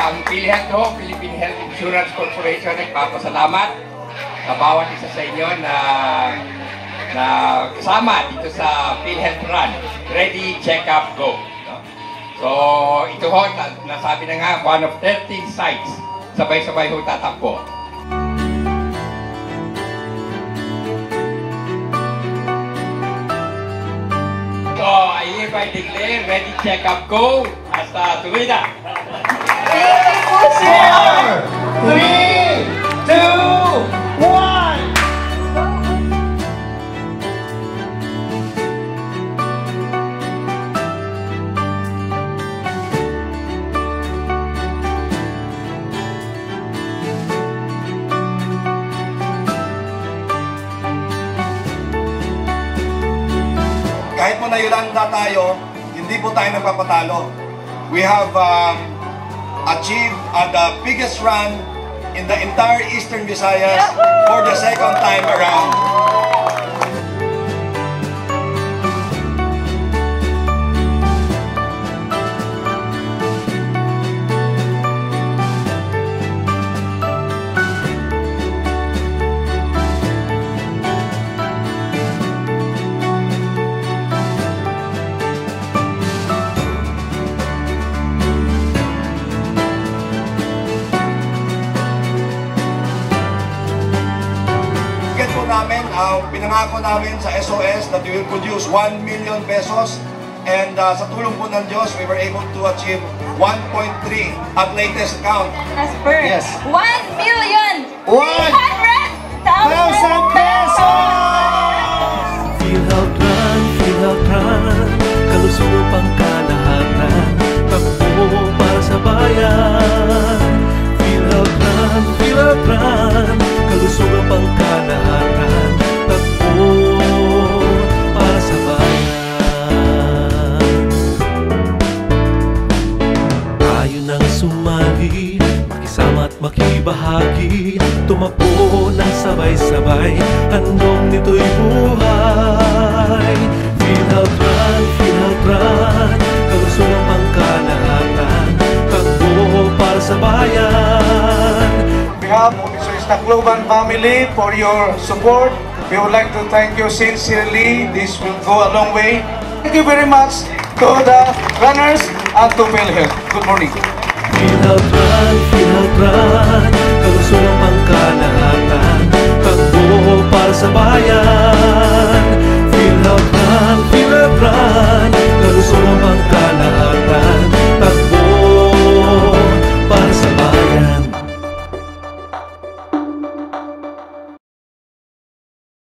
ang PhilHealth ho, Philippine Health Insurance Corporation, nagpapasalamat sa bawat isa sa inyo na kasama dito sa PhilHealth Run. Ready, check up, go. So, ito ho, nasabi na nga, one of 13 sites. Sabay-sabay ho tatakbo. So, I hereby declare, ready, check up, go. Hasta tuwida. 4, 3, 2, 1. Kahit po na Yolanda tayo, hindi po tayo nagpapatalo. We have achieved the biggest run in the entire Eastern Visayas for the second time around. Pinangako namin sa SOS that we will produce 1 million pesos, and sa tulong po ng Diyos, we were able to achieve 1.3 at latest count. As per, yes. 1,300,000 pesos! PhilHealth Run, kalusugan pang kalahatan, takbo para sa bayan. PhilHealth Run, kalusugan pang kalahatan, takbo para sa bayan. Tayo nang sumali, makisama at makibahagi, tumakbo ng sabay-sabay, handog nito'y buhay. PhilHealth Run, kalusugan pang kalahatan, takbo para sa bayan. On behalf of the Tacloban family for your support, we would like to thank you sincerely. This will go a long way. Thank you very much to the runners and to PhilHealth. Good morning. PhilHealth Run,